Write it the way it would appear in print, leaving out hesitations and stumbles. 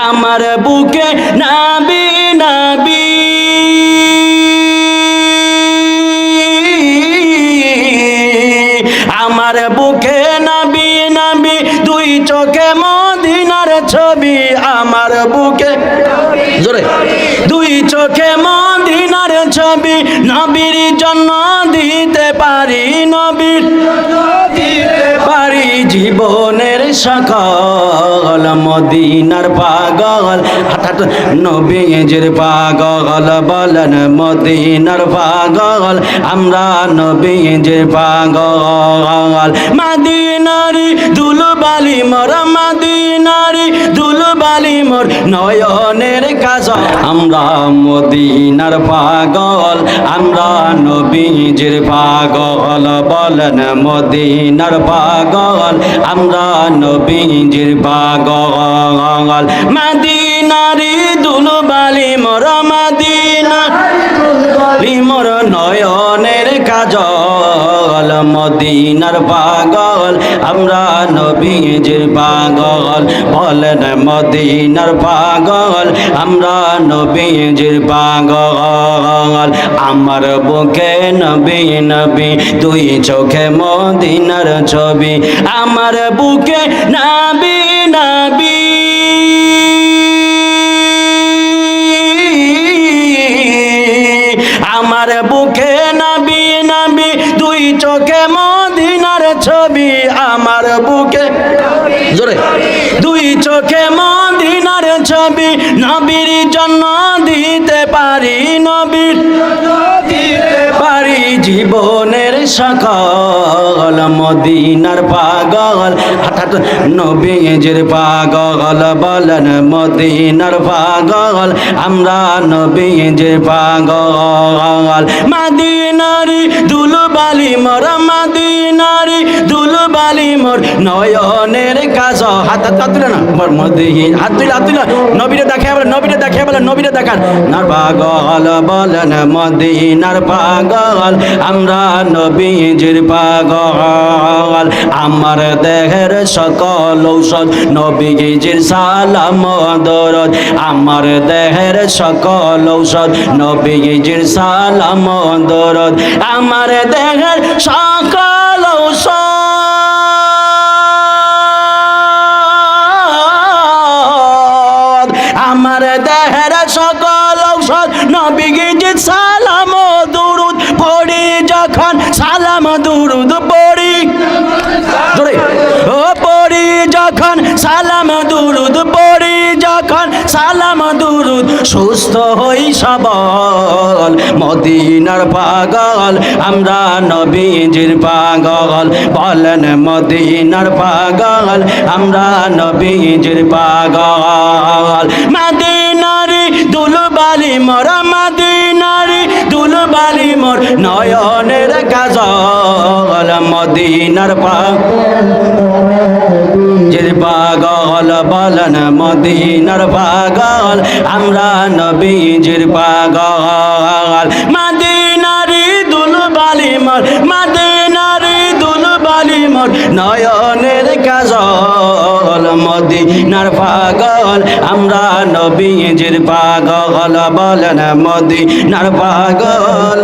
আমার বুকে নবী নবী আমার বুকে নবী নবী দুই চোখে মদিনার ছবি আমার বুকে জোরে দুই চোখে মদিনার ছবি নবীর জন্য দিতে পারি নবীর দিতে পারি জীবনের সকল মদিনার পাগল হঠাৎ নবীজির পাগল বলেন মদিনার পাগল আমরা নবীজির পাগল মদিনারি দুলবালি মোর মদিনারি দুলবালি মোর নয়নের কাজ আমরা মদিনার পাগল আমরা নবীজির পাগল বলেন মদিনার পাগল আমরা নবীজির পাগল মদিনারি দুলবালি মোর মদিনারি মোর নয়নের কাজল মদিনার পাগল আমরা নবীজির পাগল বলেন মদিনার পাগল আমরা নবীজির পাগল আমার বুকে নবী নবী দুই চোখে মদিনার ছবি আমার বুকে নবী নবী আমার বুকে নবী নবী দুই চোখে মদিনার ছবি আমার বুকে জোরে দুই চোখে মদিনার ছবি নবীর জন্য দিতে পারি নবীর দিতে পারি জীবনের সকল মদিনার পাগল হঠাৎ নবীজির পাগল বলেন মদিনার পাগল আমরা নবীজির পাগল মদিনারি দুলবালি মোর মদিনারি দুলবালি মোর নয়নের কাজ হাত তুলে না মদিন হাত তুলে নবীরে দেখে বলে নবীরে দেখে বলে নবীরে দেখান না পাগল বলেন মদিনার পাগল আমরা নবীজির পাগল আমার দেহের সকল ঔষধ নবীজির সালাম দরদ আমার দেহের সকল ঔষধ নবীজির সালাম দরদ আমার দেহের সকল ঔষধ আমার দেহের সকল ঔষধ নবীজির সালাম দুরুদ পড়ি যখন সালাম দুরুদ পড়ি জোরে ও পড়ি যখন সালাম দুরুদ পড়ি যখন সালাম দুরুদ সুস্থ হই সবল মদিনার পাগল আমরা নবীজির পাগল বলেন মদিনার পাগল আমরা নবীজির পাগল মদিনারি দুলবালি মোর মদিনারি দুলবালি মোর নয়নের কাজল মদিনার পাগল পাগল বলেন মদিনার পাগল আমরা নবীজির পাগল মদিনারি দুলবালি মোর মদিনারি দুলবালি মোর নয়নের কাজল মদিনার পাগল আমরা নবীজির পাগল বলেন মদিনার পাগল